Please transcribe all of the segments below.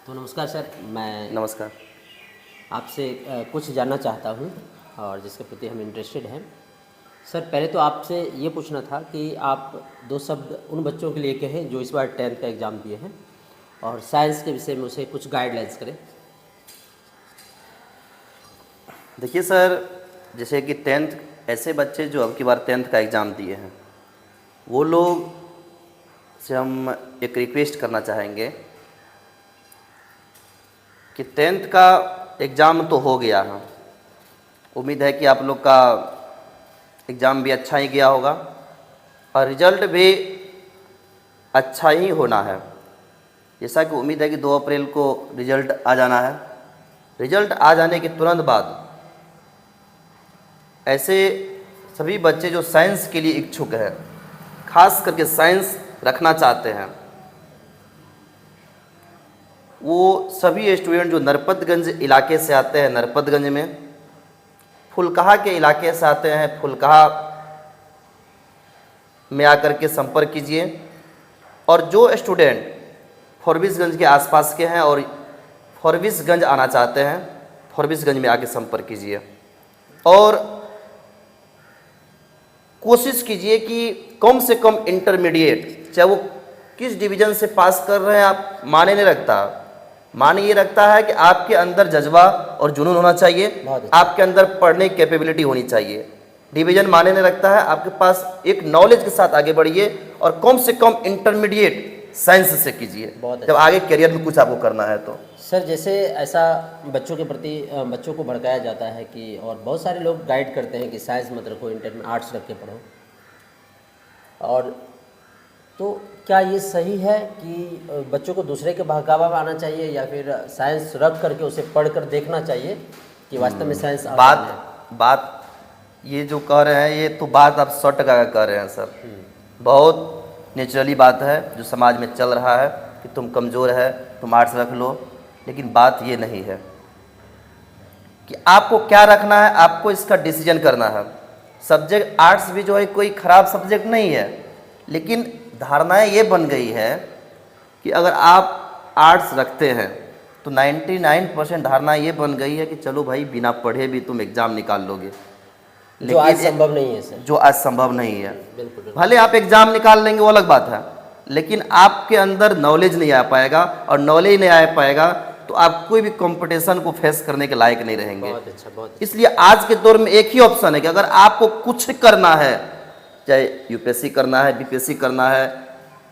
तो नमस्कार सर, मैं नमस्कार। आपसे कुछ जानना चाहता हूँ और जिसके प्रति हम इंटरेस्टेड हैं। सर, पहले तो आपसे ये पूछना था कि आप दो शब्द उन बच्चों के लिए कहें जो इस बार 10th का एग्ज़ाम दिए हैं और साइंस के विषय में उसे कुछ गाइडलाइंस करें। देखिए सर, जैसे कि 10th ऐसे बच्चे जो अब की बार 10th का एग्ज़ाम दिए हैं, वो लोग से हम एक रिक्वेस्ट करना चाहेंगे कि 10th का एग्ज़ाम तो हो गया है। उम्मीद है कि आप लोग का एग्ज़ाम भी अच्छा ही गया होगा और रिज़ल्ट भी अच्छा ही होना है। जैसा कि उम्मीद है कि 2 अप्रैल को रिज़ल्ट आ जाना है। रिज़ल्ट आ जाने के तुरंत बाद ऐसे सभी बच्चे जो साइंस के लिए इच्छुक हैं, खास करके साइंस रखना चाहते हैं, वो सभी स्टूडेंट जो नरपतगंज इलाके से आते हैं, नरपतगंज में फुलकहा के इलाके से आते हैं, फुलकहा में आकर के संपर्क कीजिए। और जो स्टूडेंट फॉरबिसगंज के आसपास के हैं और फॉरबिसगंज आना चाहते हैं, फॉरबिसगंज में आके संपर्क कीजिए और कोशिश कीजिए कि कम से कम इंटरमीडिएट, चाहे वो किस डिवीज़न से पास कर रहे हैं, आप माने नहीं रखता। माने ये रखता है कि आपके अंदर जज्बा और जुनून होना चाहिए, आपके अंदर पढ़ने की कैपेबिलिटी होनी चाहिए। डिवीज़न माने नहीं रखता है, आपके पास एक नॉलेज के साथ आगे बढ़िए और कम से कम इंटरमीडिएट साइंस से कीजिए जब आगे करियर में कुछ आपको करना है तो। सर, जैसे ऐसा बच्चों के प्रति बच्चों को भड़काया जाता है कि और बहुत सारे लोग गाइड करते हैं कि साइंस मत रखो, इंटर में आर्ट्स रख के पढ़ो, और तो क्या ये सही है कि बच्चों को दूसरे के बहकावा में आना चाहिए या फिर साइंस रख करके उसे पढ़ कर देखना चाहिए कि वास्तव में साइंस बात ये जो कह रहे हैं, ये तो बात आप 100% कह रहे हैं सर। बहुत नेचुरली बात है जो समाज में चल रहा है कि तुम कमज़ोर है, तुम आर्ट्स रख लो, लेकिन बात ये नहीं है कि आपको क्या रखना है, आपको इसका डिसीजन करना है। सब्जेक्ट आर्ट्स भी जो है कोई ख़राब सब्जेक्ट नहीं है, लेकिन धारणाएं ये बन गई है कि अगर आप आर्ट्स रखते हैं तो 99% धारणा ये बन गई है कि चलो भाई बिना पढ़े भी तुम एग्ज़ाम निकाल लोगे, जो आज संभव नहीं है सर। जो आज संभव नहीं है। बिल्कुल। भले आप एग्ज़ाम निकाल लेंगे वो अलग बात है, लेकिन आपके अंदर नॉलेज नहीं आ पाएगा और नॉलेज नहीं आ पाएगा तो आप कोई भी कंपटीशन को फेस करने के लायक नहीं रहेंगे। बहुत अच्छा। इसलिए आज के दौर में एक ही ऑप्शन है कि अगर आपको कुछ करना है, चाहे यूपीएससी करना है, बीपीएससी करना है,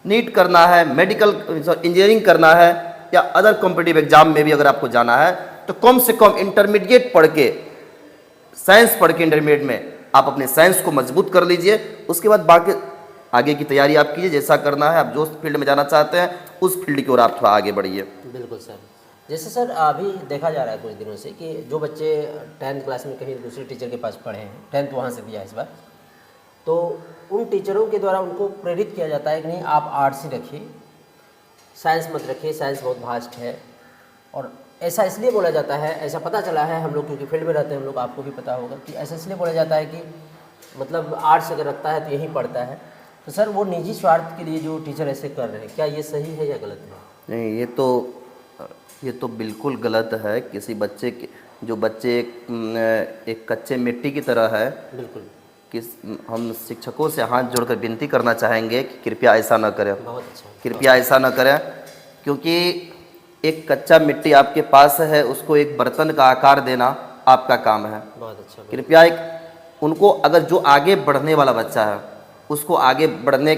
नीट करना है, मेडिकल इंजीनियरिंग करना है या अदर कॉम्पिटिटिव एग्जाम में भी अगर आपको जाना है, तो कम से कम इंटरमीडिएट पढ़ के, साइंस पढ़ के इंटरमीडिएट में आप अपने साइंस को मजबूत कर लीजिए। उसके बाद बाकी आगे की तैयारी आप कीजिए, जैसा करना है, आप जो फील्ड में जाना चाहते हैं उस फील्ड की ओर आप थोड़ा आगे बढ़िए। बिल्कुल सर। जैसे सर अभी देखा जा रहा है कुछ दिनों से कि जो बच्चे 10th क्लास में कहीं दूसरे टीचर के पास पढ़े हैं, 10th वहाँ से दिया है इस बार, तो उन टीचरों के द्वारा उनको प्रेरित किया जाता है कि नहीं आप आर्ट्स ही रखिए, साइंस मत रखिए, साइंस बहुत वास्ट है। और ऐसा इसलिए बोला जाता है, ऐसा पता चला है हम लोग क्योंकि फील्ड में रहते हैं हम लोग, आपको भी पता होगा कि ऐसा इसलिए बोला जाता है कि मतलब आर्ट्स अगर रखता है तो यही पढ़ता है। तो सर वो निजी स्वार्थ के लिए जो टीचर ऐसे कर रहे हैं, क्या ये सही है या गलत है? नहीं, ये तो बिल्कुल गलत है। किसी बच्चे के जो बच्चे एक कच्चे मिट्टी की तरह है, बिल्कुल, कि हम शिक्षकों से हाथ जोड़कर विनती करना चाहेंगे कि कृपया ऐसा न करें। बहुत अच्छा। कृपया ऐसा न करें, क्योंकि एक कच्चा मिट्टी आपके पास है, उसको एक बर्तन का आकार देना आपका काम है। बहुत अच्छा। कृपया उनको, अगर जो आगे बढ़ने वाला बच्चा है उसको आगे बढ़ने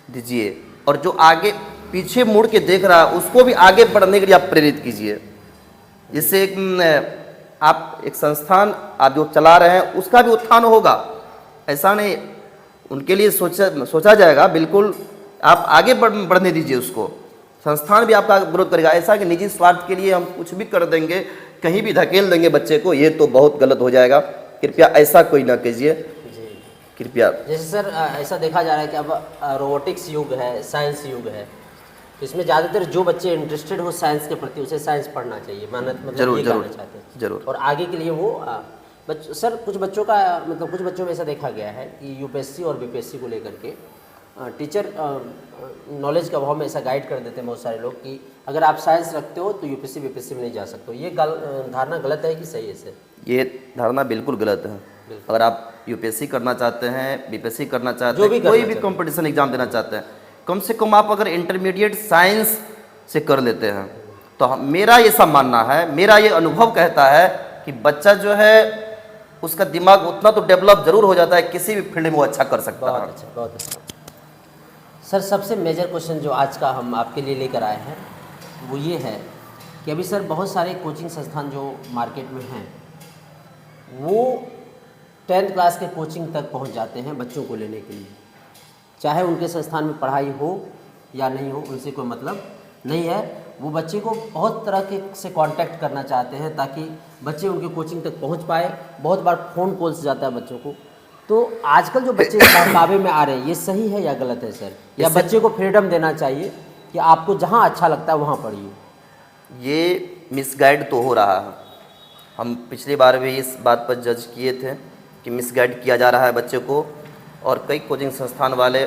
दीजिए, और जो आगे पीछे मुड़ के देख रहा है उसको भी आगे बढ़ने के लिए आप प्रेरित कीजिए। जिससे आप एक संस्थान आप जो चला रहे हैं उसका भी उत्थान होगा। ऐसा नहीं उनके लिए सोचा जाएगा, बिल्कुल आप आगे बढ़ने दीजिए उसको, संस्थान भी आपका विरोध करेगा। ऐसा कि निजी स्वार्थ के लिए हम कुछ भी कर देंगे, कहीं भी धकेल देंगे बच्चे को, ये तो बहुत गलत हो जाएगा। कृपया ऐसा कोई ना कीजिए, कृपया। जैसे सर ऐसा देखा जा रहा है कि अब रोबोटिक्स युग है, साइंस युग है, तो इसमें ज़्यादातर जो बच्चे इंटरेस्टेड हो साइंस के प्रति उसे साइंस पढ़ना चाहिए, मतलब जरूर ये जरूर कहना चाहते हैं। जरूर। और आगे के लिए वो सर कुछ बच्चों का मतलब कुछ बच्चों में ऐसा देखा गया है कि यूपीएससी और बीपीएससी को लेकर के टीचर नॉलेज के अभाव में ऐसा गाइड कर देते हैं बहुत सारे लोग कि अगर आप साइंस रखते हो तो यूपीएससी बीपीएससी में नहीं जा सकते हो। ये धारणा गलत है कि सही है सर? ये धारणा बिल्कुल गलत है। अगर आप यूपीएससी करना चाहते हैं, बीपीएससी करना चाहते जो भी हैं, कोई करना भी चाहते कंपटीशन एग्जाम देना चाहते हैं, कम से कम आप अगर इंटरमीडिएट साइंस से कर लेते हैं तो मेरा ऐसा मानना है, मेरा ये अनुभव कहता है कि बच्चा जो है उसका दिमाग उतना तो डेवलप जरूर हो जाता है, किसी भी फील्ड में वो अच्छा कर सकता बहुत है। अच्छा, बहुत अच्छा। सर सबसे मेजर क्वेश्चन जो आज का हम आपके लिए लेकर आए हैं वो ये है कि अभी सर बहुत सारे कोचिंग संस्थान जो मार्केट में हैं वो 10th क्लास के कोचिंग तक पहुंच जाते हैं बच्चों को लेने के लिए, चाहे उनके संस्थान में पढ़ाई हो या नहीं हो, उनसे कोई मतलब नहीं है। वो बच्चे को बहुत तरह के से कांटेक्ट करना चाहते हैं ताकि बच्चे उनके कोचिंग तक पहुंच पाए। बहुत बार फ़ोन कॉल्स जाता है बच्चों को। तो आजकल जो बच्चे इस बहकावे में आ रहे हैं ये सही है या गलत है सर? या बच्चे को फ्रीडम देना चाहिए कि आपको जहां अच्छा लगता है वहां पढ़िए? ये मिसगाइड तो हो रहा है। हम पिछली बार भी इस बात पर जज किए थे कि मिसगाइड किया जा रहा है बच्चे को, और कई कोचिंग संस्थान वाले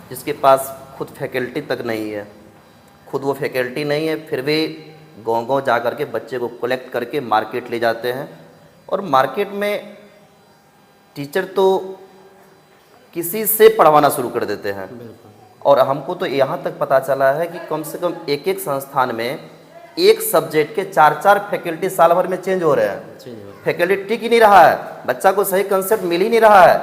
जिसके पास खुद फैकल्टी तक नहीं है, खुद वो फैकल्टी नहीं है, फिर भी गांव-गांव जा कर के बच्चे को कलेक्ट करके मार्केट ले जाते हैं। और मार्केट में टीचर तो किसी से पढ़वाना शुरू कर देते हैं। और हमको तो यहाँ तक पता चला है कि कम से कम एक एक संस्थान में एक सब्जेक्ट के 4-4 फैकल्टी साल भर में चेंज हो रहे हैं। फैकल्टी टिक ही नहीं रहा है, बच्चा को सही कंसेप्ट मिल ही नहीं रहा है।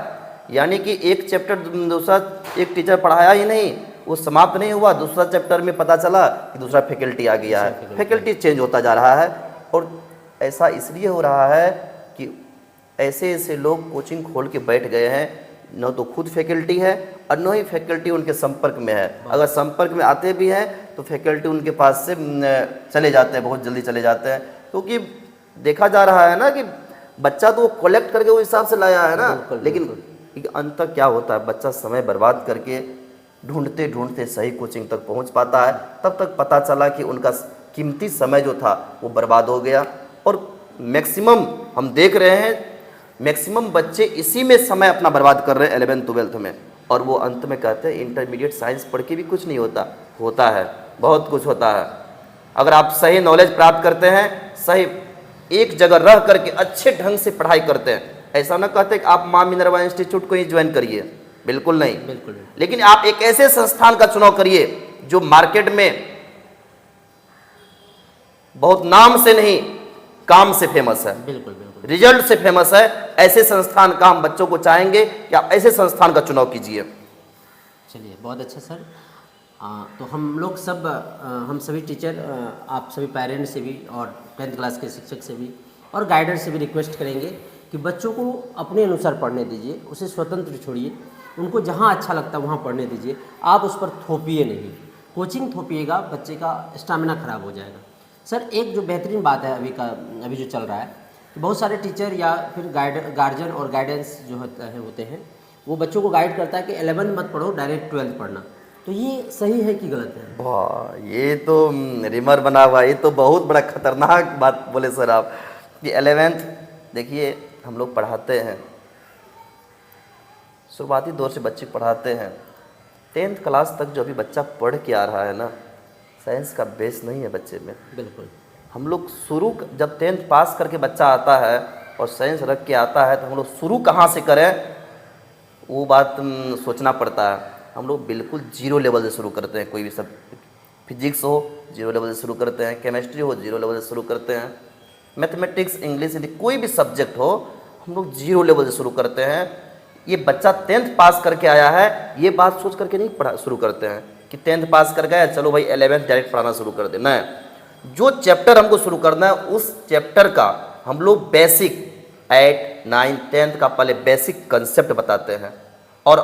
यानी कि एक चैप्टर दूसरा एक टीचर पढ़ाया ही नहीं, वो समाप्त नहीं हुआ, दूसरा चैप्टर में पता चला कि दूसरा फैकल्टी आ गया है। फैकल्टी चेंज होता जा रहा है। और ऐसा इसलिए हो रहा है कि ऐसे ऐसे लोग कोचिंग खोल के बैठ गए हैं, न तो खुद फैकल्टी है और न ही फैकल्टी उनके संपर्क में है। अगर संपर्क में आते भी हैं तो फैकल्टी उनके पास से चले जाते हैं, बहुत जल्दी चले जाते हैं, क्योंकि देखा जा रहा है ना कि बच्चा तो कलेक्ट करके उस हिसाब से लाया है ना। लेकिन अंत तक क्या होता है, बच्चा समय बर्बाद करके ढूंढते ढूंढते सही कोचिंग तक पहुंच पाता है, तब तक पता चला कि उनका कीमती समय जो था वो बर्बाद हो गया। और मैक्सिमम हम देख रहे हैं, मैक्सिमम बच्चे इसी में समय अपना बर्बाद कर रहे हैं 11th-12th में, और वो अंत में कहते हैं इंटरमीडिएट साइंस पढ़ के भी कुछ नहीं होता। होता है, बहुत कुछ होता है। अगर आप सही नॉलेज प्राप्त करते हैं, सही एक जगह रह करके अच्छे ढंग से पढ़ाई करते हैं, ऐसा ना कहते कि आप माँ मिनरवा इंस्टीट्यूट को ही ज्वाइन करिए, बिल्कुल नहीं। बिल्कुल। लेकिन आप एक ऐसे संस्थान का चुनाव करिए जो मार्केट में बहुत नाम से नहीं काम से फेमस है, बिल्कुल बिल्कुल, रिजल्ट से फेमस है। ऐसे संस्थान का हम बच्चों को चाहेंगे कि आप ऐसे संस्थान का चुनाव कीजिए। चलिए बहुत अच्छा सर। तो हम लोग सब हम सभी टीचर, आप सभी पेरेंट्स से भी और 10th क्लास के शिक्षक से भी और गाइडर से भी रिक्वेस्ट करेंगे कि बच्चों को अपने अनुसार पढ़ने दीजिए, उसे स्वतंत्र छोड़िए, उनको जहाँ अच्छा लगता है वहाँ पढ़ने दीजिए। आप उस पर थोपिए नहीं, कोचिंग थोपिएगा बच्चे का स्टामिना खराब हो जाएगा। सर एक जो बेहतरीन बात है अभी जो चल रहा है कि बहुत सारे टीचर या फिर गार्जियन और गाइडेंस जो होते हैं वो बच्चों को गाइड करता है कि 11th मत पढ़ो, डायरेक्ट 12th पढ़ना। तो ये सही है कि गलत है? वाह, ये तो रिमर बना हुआ, ये तो बहुत बड़ा खतरनाक बात बोले सर आप कि 11th। देखिए हम लोग पढ़ाते हैं, शुरुआती दौर से बच्चे पढ़ाते हैं, 10th क्लास तक जो अभी बच्चा पढ़ के आ रहा है ना, साइंस का बेस नहीं है बच्चे में। बिल्कुल। हम लोग शुरू जब 10th पास करके बच्चा आता है और साइंस रख के आता है तो हम लोग शुरू कहाँ से करें वो बात सोचना पड़ता है। हम लोग बिल्कुल 0 लेवल से शुरू करते हैं। कोई भी सब फिजिक्स हो 0 लेवल से शुरू करते हैं, केमिस्ट्री हो 0 लेवल से शुरू करते हैं, मैथमेटिक्स, इंग्लिश, हिंदी, कोई भी सब्जेक्ट हो हम लोग 0 लेवल से शुरू करते हैं। ये बच्चा 10th पास करके आया है ये बात सोच करके नहीं पढ़ा शुरू करते हैं कि 10th पास कर गया चलो भाई 11th डायरेक्ट पढ़ाना शुरू कर देना है। जो चैप्टर हमको शुरू करना है उस चैप्टर का हम लोग बेसिक 8, 9, 10th का पहले बेसिक कंसेप्ट बताते हैं, और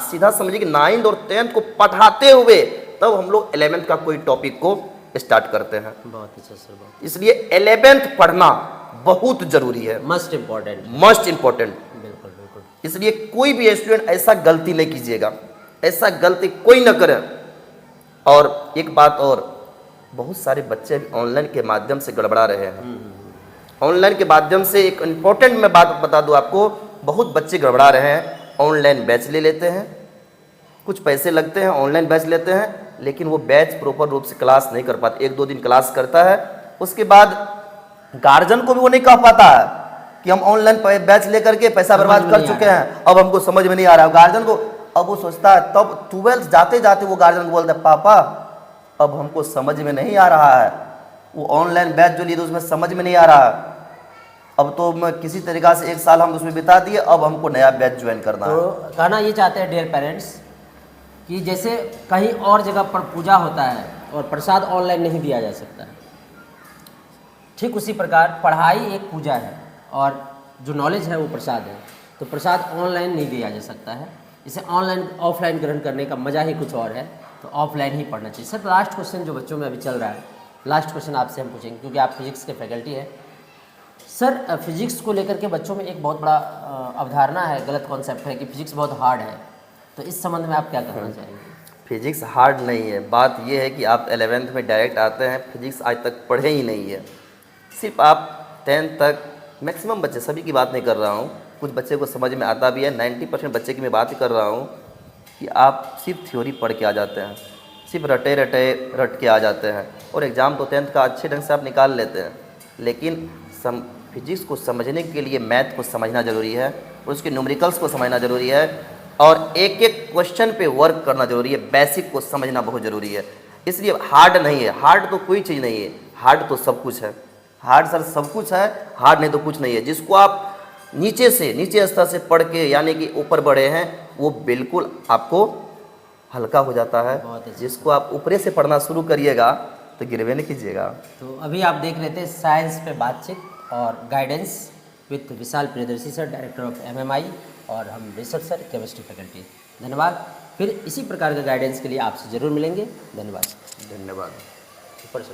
सीधा समझिए कि 9th और 10th को पढ़ाते हुए तब हम लोग 11th का कोई टॉपिक को स्टार्ट करते हैं। बहुत अच्छा सर, बहुत इसलिए 11th पढ़ना बहुत जरूरी है, मस्ट इम्पॉर्टेंट। बिल्कुल बिल्कुल। इसलिए कोई भी स्टूडेंट ऐसा गलती नहीं कीजिएगा, ऐसा गलती कोई ना करे। और एक बात और, बहुत सारे बच्चे ऑनलाइन के माध्यम से गड़बड़ा रहे हैं। ऑनलाइन के माध्यम से एक इम्पोर्टेंट मैं बात बता दूं आपको, बहुत बच्चे गड़बड़ा रहे हैं। ऑनलाइन बैच ले लेते हैं, कुछ पैसे लगते हैं, ऑनलाइन बैच लेते हैं, लेकिन वो बैच प्रॉपर रूप से क्लास नहीं कर पाते। 1-2 दिन क्लास करता है, उसके बाद गार्जियन को भी वो नहीं कह पाता है कि हम ऑनलाइन बैच लेकर के पैसा समझ बर्बाद में कर नहीं आ चुके रहा हैं, अब हमको समझ में नहीं आ रहा है। गार्जियन को अब वो सोचता है, तब 12th जाते जाते वो गार्जियन को बोलता है, पापा अब हमको समझ में नहीं आ रहा है, वो ऑनलाइन बैच जो लिए थे उसमें समझ में नहीं आ रहा है, अब तो मैं किसी तरीक़ा से 1 साल हम उसमें बिता दिए, अब हमको नया बैच ज्वाइन करना है। तो कहना ये चाहते हैं डियर पेरेंट्स कि जैसे कहीं और जगह पर पूजा होता है और प्रसाद ऑनलाइन नहीं दिया जा सकता है, ठीक उसी प्रकार पढ़ाई एक पूजा है और जो नॉलेज है वो प्रसाद है। तो प्रसाद ऑनलाइन नहीं दिया जा सकता है, इसे ऑनलाइन ऑफलाइन ग्रहण करने का मज़ा ही कुछ और है, तो ऑफलाइन ही पढ़ना चाहिए। सर लास्ट क्वेश्चन जो बच्चों में अभी चल रहा है, लास्ट क्वेश्चन आपसे हम पूछेंगे क्योंकि आप फिजिक्स के फैकल्टी हैं। सर फिजिक्स को लेकर के बच्चों में एक बहुत बड़ा अवधारणा है, गलत कॉन्सेप्ट है कि फिजिक्स बहुत हार्ड है, तो इस संबंध में आप क्या कहना चाहेंगे? फिजिक्स हार्ड नहीं है, बात यह है कि आप 11th में डायरेक्ट आते हैं, फिजिक्स आज तक पढ़े ही नहीं है। सिर्फ आप 10th तक, मैक्सिमम बच्चे, सभी की बात नहीं कर रहा हूँ, कुछ बच्चे को समझ में आता भी है, 90% बच्चे की मैं बात ही कर रहा हूँ कि आप सिर्फ थ्योरी पढ़ के आ जाते हैं, सिर्फ रट के आ जाते हैं और एग्ज़ाम तो 10th का अच्छे ढंग से आप निकाल लेते हैं, लेकिन फिजिक्स को समझने के लिए मैथ को समझना ज़रूरी है, उसके न्यूमेरिकल्स को समझना ज़रूरी है और एक एक क्वेश्चन पे वर्क करना ज़रूरी है, बेसिक को समझना बहुत ज़रूरी है। इसलिए हार्ड नहीं है, हार्ड तो कोई चीज़ नहीं है, हार्ड तो सब कुछ है। हार्ड सर सब कुछ है, हार्ड नहीं तो कुछ नहीं है। जिसको आप नीचे स्तर से पढ़ के यानी कि ऊपर बढ़े हैं, वो बिल्कुल आपको हल्का हो जाता है। जिसको आप ऊपरे से पढ़ना शुरू करिएगा तो गिरवे नहीं कीजिएगा। तो अभी आप देख रहे थे साइंस पे बातचीत और guidance with Vishal Priyadarshi sir, director of MMI, और हम रिसर्चर केमिस्ट्री फैकल्टी। धन्यवाद। फिर इसी प्रकार के गाइडेंस के लिए आपसे ज़रूर मिलेंगे। धन्यवाद। धन्यवाद। ऊपर से